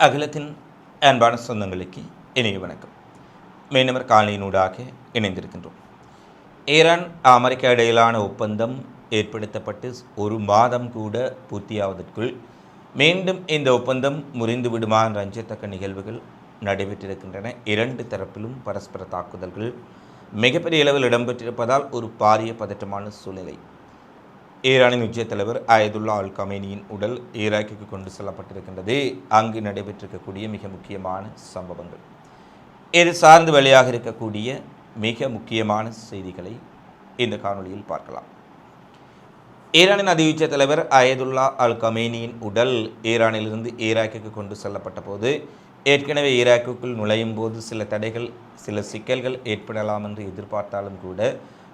அகிலத்தின் அன்பான சொந்தங்களுக்கு இனிய வணக்கம். மீண்டும் காலையினூடாக இணைந்திருக்கின்றோம். ஈரான் அமெரிக்கா இடையிலான ஒப்பந்தம் ஏற்படுத்தப்பட்டு ஒரு மாதம் கூட பூர்த்தியாவதற்குள் மீண்டும் இந்த ஒப்பந்தம் முறிந்து விடுமா என்ற அஞ்சத்தக்க நிகழ்வுகள் நடைபெற்றிருக்கின்றன. இரண்டு தரப்பிலும் பரஸ்பர தாக்குதல்கள் மிகப்பெரிய அளவில் இடம்பெற்றிருப்பதால் ஒரு பாரிய பதற்றமான சூழ்நிலை. ஈரானின் உச்ச தலைவர் அயதுல்லா அல் கமேனியின் உடல் ஈராக்கிற்கு கொண்டு செல்லப்பட்டிருக்கின்றது. அங்கு நடைபெற்றிருக்கக்கூடிய மிக முக்கியமான சம்பவங்கள், இது சார்ந்து வெளியாக இருக்கக்கூடிய மிக முக்கியமான செய்திகளை இந்த காணொலியில் பார்க்கலாம். ஈரானின் அதிஉச்ச தலைவர் அயதுல்லா அல் கமேனியின் உடல் ஈரானிலிருந்து ஈராக்கிற்கு கொண்டு செல்லப்பட்ட போது ஏற்கனவே ஈராக்குக்குள் நுழையும் போது சில தடைகள், சில சிக்கல்கள் ஏற்படலாம் என்று எதிர்பார்த்தாலும் கூட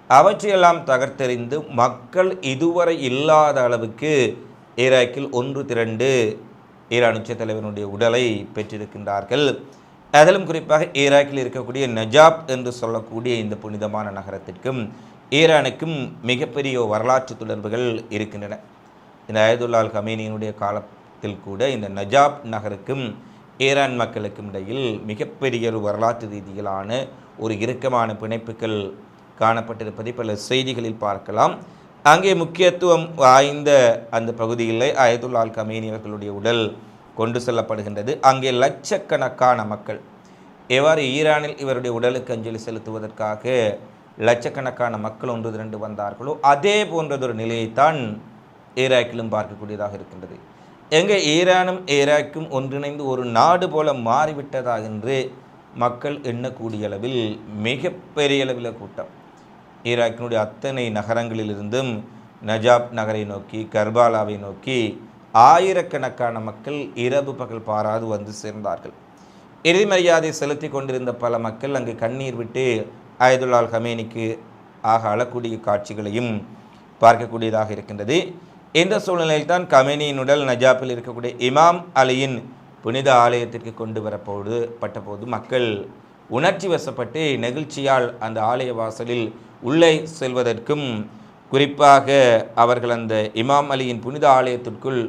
அவற்றையெல்லாம் தகர்த்தெறிந்து மக்கள் இதுவரை இல்லாத அளவுக்கு ஈராக்கில் ஒன்று திரண்டு ஈரான் உச்ச தலைவனுடைய உடலை பெற்றிருக்கின்றார்கள். அதிலும் குறிப்பாக ஈராக்கில் இருக்கக்கூடிய நஜாப் என்று சொல்லக்கூடிய இந்த புனிதமான நகரத்திற்கும் ஈரானுக்கும் மிகப்பெரிய வரலாற்று தொடர்புகள் இருக்கின்றன. இந்த அயதுல்லா அல் கமேனியினுடைய காலத்தில் கூட இந்த நஜாப் நகருக்கும் ஈரான் மக்களுக்கும் இடையில் மிகப்பெரிய ஒரு வரலாற்று ரீதியிலான ஒரு இறுக்கமான பிணைப்புகள் காணப்பட்டிருப்பதை பல செய்திகளில் பார்க்கலாம். அங்கே முக்கியத்துவம் வாய்ந்த அந்த பகுதியில் அயதுல்லா அல் கமேனி அவர்களுடைய உடல் கொண்டு செல்லப்படுகின்றது. அங்கே லட்சக்கணக்கான மக்கள் எவ்வாறு ஈரானில் இவருடைய உடலுக்கு அஞ்சலி செலுத்துவதற்காக லட்சக்கணக்கான மக்கள் ஒன்று திரண்டு வந்தார்களோ அதே போன்றதொரு நிலையைத்தான் ஈராக்கிலும் பார்க்கக்கூடியதாக இருக்கின்றது. எங்கே ஈரானும் ஈராக்கும் ஒன்றிணைந்து ஒரு நாடு போல மாறிவிட்டதாக என்று மக்கள் எண்ணக்கூடிய அளவில் மிகப்பெரிய அளவில் கூட்டம் ஈராக்கினுடைய அத்தனை நகரங்களிலிருந்தும் நஜாப் நகரை நோக்கி, கர்பாலாவை நோக்கி ஆயிரக்கணக்கான மக்கள் இரவு பகல் பாராது வந்து சேர்ந்தார்கள். இறுதி மரியாதை செலுத்தி கொண்டிருந்த பல மக்கள் அங்கு கண்ணீர் விட்டு அயதுல்லா அல் கமேனிக்கு அழக்கூடிய காட்சிகளையும் பார்க்கக்கூடியதாக இருக்கின்றது. இந்த சூழ்நிலையில் தான் கமேனியின் உடல் நஜாப்பில் இருக்கக்கூடிய இமாம் அலியின் புனித ஆலயத்திற்கு கொண்டு வரப்பட்டபோது மக்கள் உணர்ச்சி வசப்பட்டு நெகிழ்ச்சியால் அந்த ஆலய வாசலில் உள்ளே செல்வதற்கும், குறிப்பாக அவர்கள் அந்த இமாம் அலியின் புனித ஆலயத்திற்குள்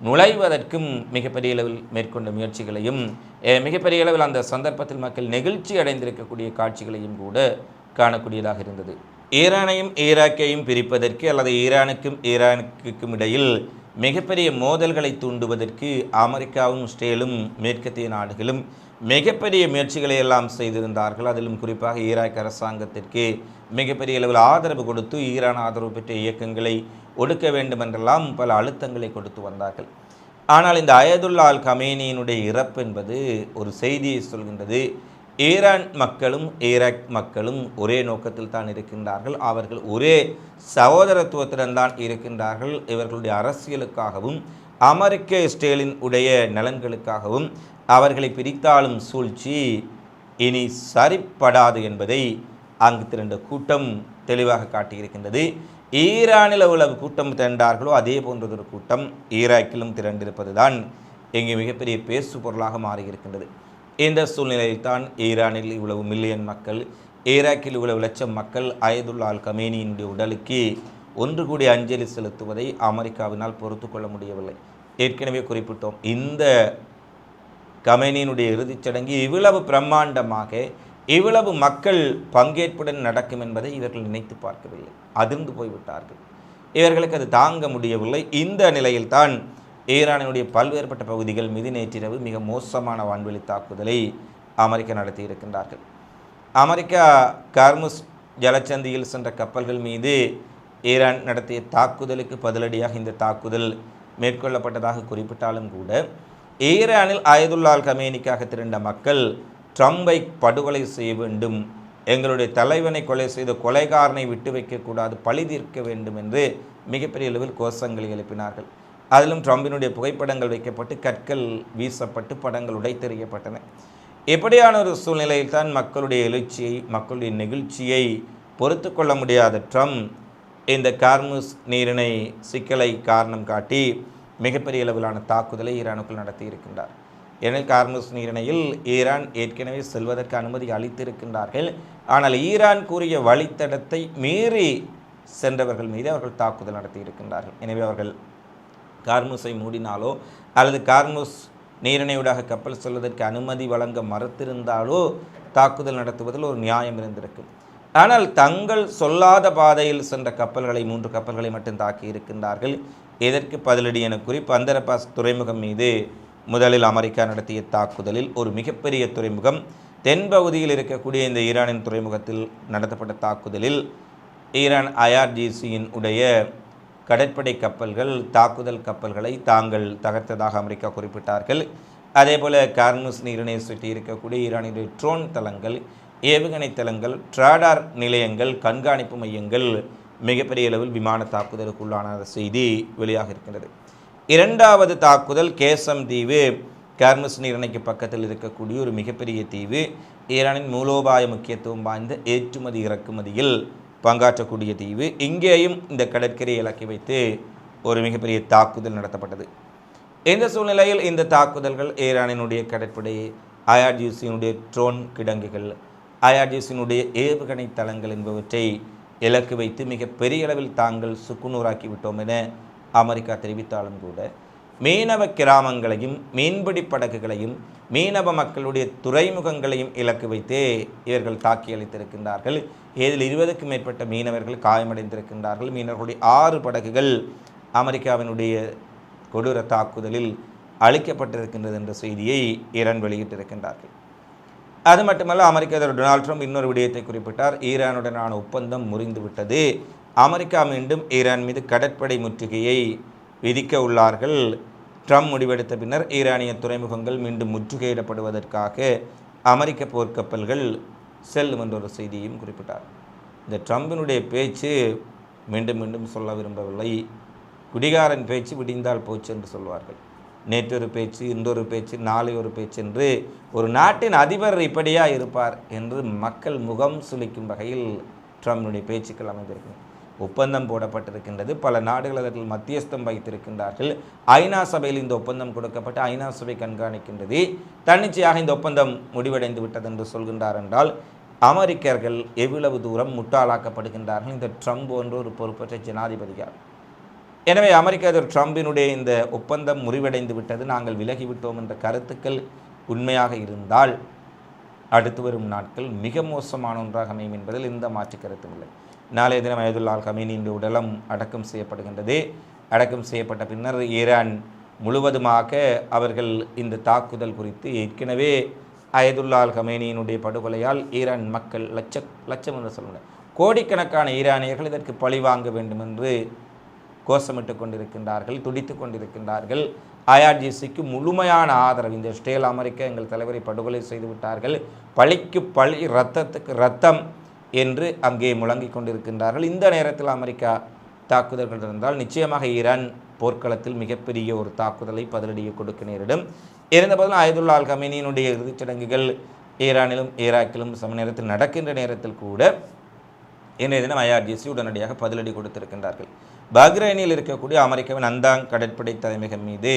நுழைவதற்கும் மிகப்பெரிய அளவில் மேற்கொண்ட முயற்சிகளையும், மிகப்பெரிய அளவில் அந்த சந்தர்ப்பத்தில் மக்கள் நெகிழ்ச்சி அடைந்திருக்கக்கூடிய காட்சிகளையும் கூட காணக்கூடியதாக இருந்தது. ஈரானையும் ஈராக்கையும் பிரிப்பதற்கு அல்லது ஈரானுக்கும் ஈரானுக்கும் இடையில் மிகப்பெரிய மோதல்களை தூண்டுவதற்கு அமெரிக்காவும் இஸ்ரேலும் மேற்கத்திய நாடுகளும் மிகப்பெரிய முயற்சிகளை எல்லாம் செய்திருந்தார்கள். அதிலும் குறிப்பாக ஈராக் அரசாங்கத்திற்கு மிகப்பெரிய அளவில் ஆதரவு கொடுத்து ஈரான் ஆதரவு பெற்ற இயக்கங்களை ஒடுக்க வேண்டும் என்றெல்லாம் பல அழுத்தங்களை கொடுத்து வந்தார்கள். ஆனால் இந்த அயதுல்லா அல் கமேனியினுடைய இறப்பு என்பது ஒரு செய்தியை சொல்கின்றது. ஈரான் மக்களும் ஈராக் மக்களும் ஒரே நோக்கத்தில் தான் இருக்கின்றார்கள். அவர்கள் ஒரே சகோதரத்துவத்துடன் தான் இருக்கின்றார்கள். இவர்களுடைய அரசியலுக்காகவும் அமெரிக்க இஸ்ரேலின் உடைய நலன்களுக்காகவும் அவர்களை பிரித்தாலும் சூழ்ச்சி இனி சரிப்படாது என்பதை அங்கு திரண்ட கூட்டம் தெளிவாக காட்டியிருக்கின்றது. ஈரானில் எவ்வளவு கூட்டம் திரண்டார்களோ அதே போன்றதொரு கூட்டம் ஈராக்கிலும் திரண்டிருப்பது தான் இங்கே மிகப்பெரிய பேசு பொருளாக மாறியிருக்கின்றது. இந்த சூழ்நிலையில் தான் ஈரானில் இவ்வளவு மில்லியன் மக்கள், ஈராக்கில் இவ்வளவு லட்சம் மக்கள் அயதுல்லா அல் கமேனியினுடைய உடலுக்கு ஒன்று கூடி அஞ்சலி செலுத்துவதை அமெரிக்காவினால் பொறுத்து கொள்ள முடியவில்லை. ஏற்கனவே குறிப்பிட்டோம், இந்த கமேனியினுடைய இறுதிச் சடங்கு இவ்வளவு பிரம்மாண்டமாக இவ்வளவு மக்கள் பங்கேற்புடன் நடக்கும் என்பதை இவர்கள் நினைத்து பார்க்கவில்லை. அதிர்ந்து போய்விட்டார்கள். இவர்களுக்கு அது தாங்க முடியவில்லை. இந்த நிலையில்தான் ஈரானினுடைய பல்வேறுபட்ட பகுதிகள் மீது நேற்றிரவு மிக மோசமான வான்வெளி தாக்குதலை அமெரிக்கா நடத்தி இருக்கின்றார்கள். அமெரிக்கா கார்முஸ் ஜலச்சந்தியில் சென்ற கப்பல்கள் மீது ஈரான் நடத்திய தாக்குதலுக்கு பதிலடியாக இந்த தாக்குதல் மேற்கொள்ளப்பட்டதாக குறிப்பிட்டாலும் கூட ஈரானில் அயதுல்லா அல் கமேனிக்காக திரண்ட மக்கள் ட்ரம்பை படுகொலை செய்ய வேண்டும், எங்களுடைய தலைவனை கொலை செய்த கொலைகாரனை விட்டு வைக்கக்கூடாது, பழி தீர்க்க வேண்டும் என்று மிகப்பெரிய அளவில் கோஷங்களை எழுப்பினார்கள். அதிலும் ட்ரம்பினுடைய புகைப்படங்கள் வைக்கப்பட்டு கற்கள் வீசப்பட்டு படங்கள் உடைத்தெறியப்பட்டன. இப்படியான ஒரு சூழ்நிலையில் தான் மக்களுடைய எழுச்சியை, மக்களுடைய நெகிழ்ச்சியை பொறுத்து கொள்ள முடியாத ட்ரம்ப் இந்த கார்முஸ் நீரிணை சிக்கலை காரணம் காட்டி மிகப்பெரிய அளவிலான தாக்குதலை ஈரானுக்குள் நடத்தி இருக்கின்றார். ஏனெனில் கார்முஸ் நீரிணையில் ஈரான் ஏற்கனவே செல்வதற்கு அனுமதி அளித்திருக்கின்றார்கள். ஆனால் ஈரான் கூறிய வழித்தடத்தை மீறி சென்றவர்கள் மீது அவர்கள் தாக்குதல் நடத்தி இருக்கின்றார்கள். எனவே அவர்கள் கார்முஸை மூடினாலோ அல்லது கார்முஸ் நீரிணையூடாக கப்பல் செல்வதற்கு அனுமதி வழங்க மறுத்திருந்தாலோ தாக்குதல் நடத்துவதில் ஒரு நியாயம் இருந்திருக்கும். ஆனால் தங்கள் சொல்லாத பாதையில் சென்ற கப்பல்களை 3 கப்பல்களை மட்டும் தாக்கி இருக்கின்றார்கள். இதற்கு பதிலடி என கூறி பந்தரபாஸ் துறைமுகம் மீது முதலில் அமெரிக்கா நடத்திய தாக்குதலில் ஒரு மிகப்பெரிய துறைமுகம் தென்பகுதியில் இருக்கக்கூடிய இந்த ஈரானின் துறைமுகத்தில் நடத்தப்பட்ட தாக்குதலில் ஈரான் IRGCயின் உடைய கடற்படை கப்பல்கள் தாக்குதல் கப்பல்களை தாங்கள் தகர்த்ததாக அமெரிக்கா குறிப்பிட்டார்கள். அதேபோல் கார்முஸ் நீரிணை சுற்றி இருக்கக்கூடிய ஈரானுடைய ட்ரோன் தளங்கள், ஏவுகணை தளங்கள், ட்ராடார் நிலையங்கள், கண்காணிப்பு மையங்கள் மிகப்பெரிய அளவில் விமான தாக்குதலுக்குள்ளான செய்தி வெளியாக இருக்கின்றது. இரண்டாவது தாக்குதல் கேசம் தீவு, கார்முஸ் நீரிணைக்கு பக்கத்தில் இருக்கக்கூடிய ஒரு மிகப்பெரிய தீவு. ஈரானின் மூலோபாய முக்கியத்துவம் வாய்ந்த ஏற்றுமதி இறக்குமதியில் பங்காற்றக்கூடிய தீவு. இங்கேயும் இந்த கடற்கரையை இலக்கி வைத்து ஒரு மிகப்பெரிய தாக்குதல் நடத்தப்பட்டது. இந்த சூழ்நிலையில் இந்த தாக்குதல்கள் ஈரானினுடைய கடற்படை, IRGCயினுடைய ட்ரோன் கிடங்குகள், IRGCயினுடைய ஏவுகணை தளங்கள் என்பவற்றை இலக்கு வைத்து மிக பெரிய அளவில் தாங்கள் சுக்குநூறாக்கி விட்டோம் என அமெரிக்கா தெரிவித்தாலும் கூட மீனவ கிராமங்களையும் மீன்பிடி படகுகளையும் மீனவ மக்களுடைய துறைமுகங்களையும் இலக்கு வைத்தே இவர்கள் தாக்கி அளித்திருக்கின்றார்கள். இதில் 20க்கும் மேற்பட்ட மீனவர்கள் காயமடைந்திருக்கின்றார்கள். மீனவர்களுடைய 6 படகுகள் அமெரிக்காவினுடைய கொடூர தாக்குதலில் அளிக்கப்பட்டிருக்கின்றது என்ற செய்தியை ஈரான் வெளியிட்டிருக்கின்றார்கள். அது மட்டுமல்ல, அமெரிக்க அதிபர் டொனால்ட் ட்ரம்ப் இன்னொரு விடயத்தை குறிப்பிட்டார். ஈரானுடனான ஒப்பந்தம் முறிந்துவிட்டது. அமெரிக்கா மீண்டும் ஈரான் மீது கடற்படை முற்றுகையை விதிக்க உள்ளார்கள். ட்ரம்ப் முடிவெடுத்த பின்னர் ஈரானிய துறைமுகங்கள் மீண்டும் முற்றுகையிடப்படுவதற்காக அமெரிக்க போர்க்கப்பல்கள் செல்லும் என்ற ஒரு செய்தியையும் குறிப்பிட்டார். இந்த ட்ரம்பினுடைய பேச்சு மீண்டும் மீண்டும் சொல்ல விரும்பவில்லை. குடிகாரன் பேச்சு விடிந்தால் போச்சு என்று சொல்வார்கள். நேற்றொரு பேச்சு, இன்றொரு பேச்சு, நாளை ஒரு பேச்சு என்று ஒரு நாட்டின் அதிபர் இப்படியா இருப்பார் என்று மக்கள் முகம் சுளிக்கும் வகையில் ட்ரம்பினுடைய பேச்சுக்கள் அமைந்திருக்கின்றன. ஒப்பந்தம் போடப்பட்டிருக்கின்றது. பல நாடுகள் அதற்கு மத்தியஸ்தம் வைத்திருக்கின்றார்கள். ஐநா சபையில் இந்த ஒப்பந்தம் கொடுக்கப்பட்டு ஐநா சபை கண்காணிக்கின்றது. தன்னிச்சையாக இந்த ஒப்பந்தம் முடிவடைந்து விட்டது என்று சொல்கின்றார் என்றால் அமெரிக்கர்கள் எவ்வளவு தூரம் முட்டாளாக்கப்படுகின்றார்கள் இந்த ட்ரம்ப் போன்ற ஒரு பொறுப்பற்ற ஜனாதிபதியால். எனவே அமெரிக்க அதிபர் ட்ரம்பினுடைய இந்த ஒப்பந்தம் முறிவடைந்து விட்டது, நாங்கள் விலகிவிட்டோம் என்ற கருத்துக்கள் உண்மையாக இருந்தால் அடுத்து வரும் நாட்கள் மிக மோசமான ஒன்றாக அமையும் என்பதில் எந்த மாற்று கருத்தும் இல்லை. நாளைய தினம் அயதுல்லா அல் கமீனியின் உடலம் அடக்கம் செய்யப்படுகின்றது. அடக்கம் செய்யப்பட்ட பின்னர் ஈரான் முழுவதுமாக அவர்கள் இந்த தாக்குதல் குறித்து ஏற்கனவே அயதுல்லா அல் கமீனியினுடைய படுகொலையால் ஈரான் மக்கள் லட்சம் என்று சொல்லுங்கள் கோடிக்கணக்கான ஈரானியர்கள் இதற்கு பழி வாங்க வேண்டும் என்று கோஷமிட்டு கொண்டிருக்கின்றார்கள், துடித்து கொண்டிருக்கின்றார்கள். IRGCக்கு முழுமையான ஆதரவு. இந்த இஸ்ரேல் அமெரிக்கா எங்கள் தலைவரை படுகொலை செய்து விட்டார்கள், பழிக்கு பழி, இரத்தத்துக்கு இரத்தம் என்று அங்கே முழங்கிக் கொண்டிருக்கின்றார்கள். இந்த நேரத்தில் அமெரிக்கா தாக்குதல்கள் இருந்தால் நிச்சயமாக ஈரான் போர்க்களத்தில் மிகப்பெரிய ஒரு தாக்குதலை பதிலடியை கொடுக்க நேரிடும். இருந்தபோதும் அயதுல்லா அல் கமீனியினுடைய இறுதிச் சடங்குகள் ஈரானிலும் ஈராக்கிலும் சம நேரத்தில் நடக்கின்ற நேரத்தில் கூட இன்றைய தினம் IRGC உடனடியாக பதிலடி கொடுத்திருக்கின்றார்கள். பஹ்ரைனில் இருக்கக்கூடிய அமெரிக்காவின் அந்தாங் கடற்படை தலைமையகம் மீது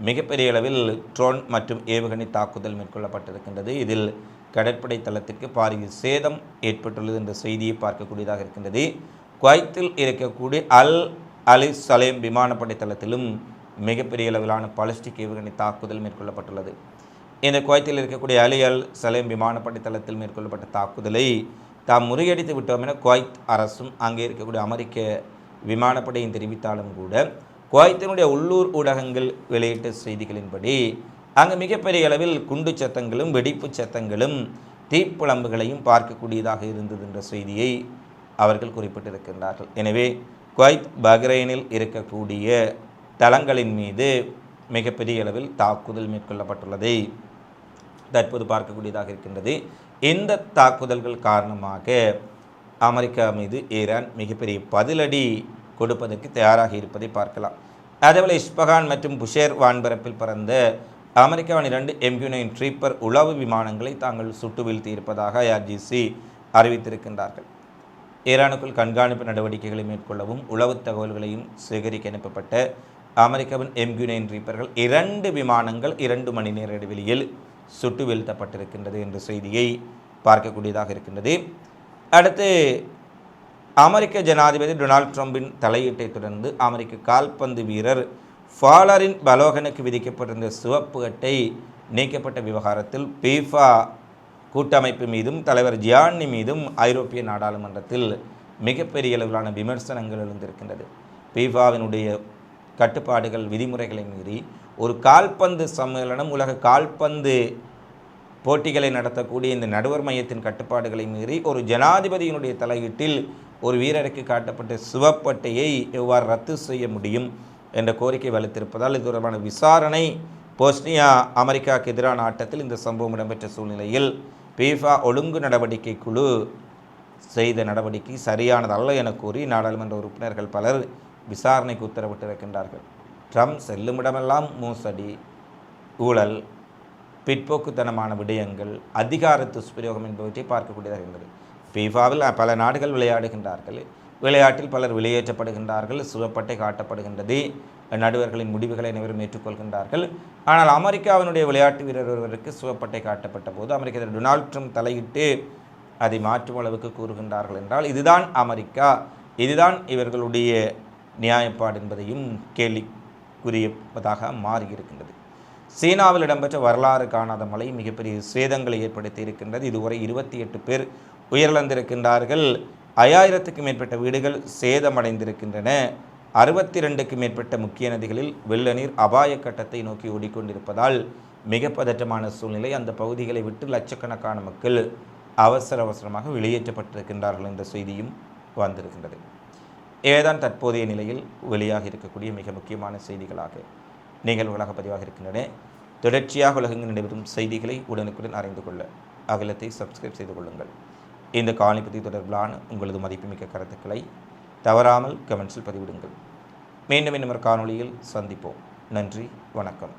மிகப்பெரிய அளவில் ட்ரோன் மற்றும் ஏவுகணை தாக்குதல் மேற்கொள்ளப்பட்டிருக்கின்றது. இதில் கடற்படை தளத்திற்கு பாரிய சேதம் ஏற்பட்டுள்ளது என்ற செய்தியை பார்க்கக்கூடியதாக இருக்கின்றது. குவைத்தில் இருக்கக்கூடிய அல் அலி சலேம் விமானப்படை தளத்திலும் மிகப்பெரிய அளவிலான பாலிஸ்டிக் ஏவுகணை தாக்குதல் மேற்கொள்ளப்பட்டுள்ளது. இந்த குவைத்தில் இருக்கக்கூடிய அலி அல் சலேம் விமானப்படை தளத்தில் மேற்கொள்ளப்பட்ட தாக்குதலை தாம் முறியடித்து விட்டோம் என குவைத் அரசும் அங்கே இருக்கக்கூடிய அமெரிக்க விமானப்படையும் தெரிவித்தாலும் கூட குவைத்தினுடைய உள்ளூர் ஊடகங்கள் வெளியிட்ட செய்திகளின்படி அங்கு மிகப்பெரிய அளவில் குண்டு சத்தங்களும் வெடிப்பு சத்தங்களும் தீப்புழம்புகளையும் பார்க்கக்கூடியதாக இருந்தது என்ற செய்தியை அவர்கள் குறிப்பிட்டிருக்கின்றார்கள். எனவே குவைத் பஹ்ரைனில் இருக்கக்கூடிய தளங்களின் மீது மிகப்பெரிய அளவில் தாக்குதல் மேற்கொள்ளப்பட்டுள்ளதை தற்போது பார்க்கக்கூடியதாக இருக்கின்றது. இந்த தாக்குதல்கள் காரணமாக அமெரிக்கா மீது ஈரான் மிகப்பெரிய பதிலடி கொடுப்பதற்கு தயாராக இருப்பதை பார்க்கலாம். அதேபோல் இஸ்பஹான் மற்றும் புஷேர் வான்பரப்பில் பறந்த அமெரிக்காவின் 2 MQ-9 ட்ரீப்பர் உளவு விமானங்களை தாங்கள் சுட்டு வீழ்த்தி இருப்பதாக IRGC அறிவித்திருக்கின்றார்கள். ஈரானுக்குள் கண்காணிப்பு நடவடிக்கைகளை மேற்கொள்ளவும் உளவு தகவல்களையும் சேகரிக்க அனுப்பப்பட்ட அமெரிக்காவின் MQ-9 ட்ரீப்பர்கள் 2 விமானங்கள் 2 மணி நேர இடைவெளியில் சுட்டு வீழ்த்தப்பட்டிருக்கின்றது என்ற செய்தியை பார்க்கக்கூடியதாக இருக்கின்றது. அடுத்து அமெரிக்க ஜனாதிபதி டொனால்ட் ட்ரம்பின் தலையீட்டை தொடர்ந்து அமெரிக்க கால்பந்து வீரர் ஃபாலரின் பலோகனுக்கு விதிக்கப்பட்டிருந்த சிவப்பு அட்டை நீக்கப்பட்ட விவகாரத்தில் பீஃபா கூட்டமைப்பு மீதும் தலைவர் ஜியான்னி மீதும் ஐரோப்பிய நாடாளுமன்றத்தில் மிகப்பெரிய அளவிலான விமர்சனங்கள் எழுந்திருக்கின்றது. பீஃபாவினுடைய கட்டுப்பாடுகள் விதிமுறைகளை மீறி ஒரு கால்பந்து சம்மேளனம் உலக கால்பந்து போட்டிகளை நடத்தக்கூடிய இந்த நடுவர் மையத்தின் கட்டுப்பாடுகளை மீறி ஒரு ஜனாதிபதியினுடைய தலையீட்டில் ஒரு வீரருக்கு காட்டப்பட்ட சிவப்பட்டையை எவ்வாறு ரத்து செய்ய முடியும் என்ற கோரிக்கை வலுத்திருப்பதால் இது தொடர்பான விசாரணை போஸ்னியா அமெரிக்காவுக்கு எதிரான ஆட்டத்தில் இந்த சம்பவம் இடம்பெற்ற சூழ்நிலையில் பீஃபா ஒழுங்கு நடவடிக்கை குழு செய்த நடவடிக்கை சரியானதல்ல என கூறி நாடாளுமன்ற உறுப்பினர்கள் பலர் விசாரணைக்கு உத்தரவிட்டிருக்கின்றார்கள். ட்ரம்ப் செல்லுமிடமெல்லாம் மோசடி, ஊழல், பிற்போக்குத்தனமான விடயங்கள், அதிகார துஷ்பிரயோகம் என்பவற்றை பார்க்கக்கூடியதாக இருந்தது. ஃபீஃபாவில் பல நாடுகள் விளையாடுகின்றார்கள், விளையாட்டில் பலர் வெளியேற்றப்படுகின்றார்கள், சிவப்பட்டை காட்டப்படுகின்றது, நடுவர்களின் முடிவுகளை அனைவரும் ஏற்றுக்கொள்கின்றார்கள். ஆனால் அமெரிக்காவினுடைய விளையாட்டு வீரர் ஒருவருக்கு சிவப்பட்டை காட்டப்பட்ட போது அமெரிக்க அதிபர் டொனால்ட் ட்ரம்ப் தலையிட்டு அதை மாற்றும் அளவுக்கு கூறுகின்றார்கள் என்றால் இதுதான் அமெரிக்கா, இதுதான் இவர்களுடைய நியாயப்பாடு என்பதையும் கேள்விக்குரியதாக மாறியிருக்கின்றது. சீனாவில் இடம்பெற்ற வரலாறு காணாத மழை மிகப்பெரிய சேதங்களை ஏற்படுத்தி இருக்கின்றது. இதுவரை 28 பேர் உயிரிழந்திருக்கின்றார்கள். 5000க்கும் மேற்பட்ட வீடுகள் சேதமடைந்திருக்கின்றன. 62க்கும் மேற்பட்ட முக்கிய நதிகளில் வெள்ள நீர் அபாய கட்டத்தை நோக்கி ஓடிக்கொண்டிருப்பதால் மிக பதற்றமான சூழ்நிலை. அந்த பகுதிகளை விட்டு லட்சக்கணக்கான மக்கள் அவசரமாக வெளியேற்றப்பட்டிருக்கின்றார்கள் என்ற செய்தியும் வந்திருக்கின்றது. ஏதான் தற்போதைய நிலையில் வெளியாக இருக்கக்கூடிய மிக முக்கியமான செய்திகளாக நிகழ்வுகளாக பதிவாக இருக்கின்றன. தொடர்ச்சியாக உலகெங்கு நடைபெறும் செய்திகளை உடனுக்குடன் அறிந்து கொள்ள அகலத்தை சப்ஸ்கிரைப் செய்து கொள்ளுங்கள். இந்த காணொளி பற்றி தொடர்பிலான உங்களது மதிப்புமிக்க கருத்துக்களை தவறாமல் கமெண்ட்ஸில் பதிவிடுங்கள். மீண்டும் இன்னொரு காணொளியில் சந்திப்போம். நன்றி, வணக்கம்.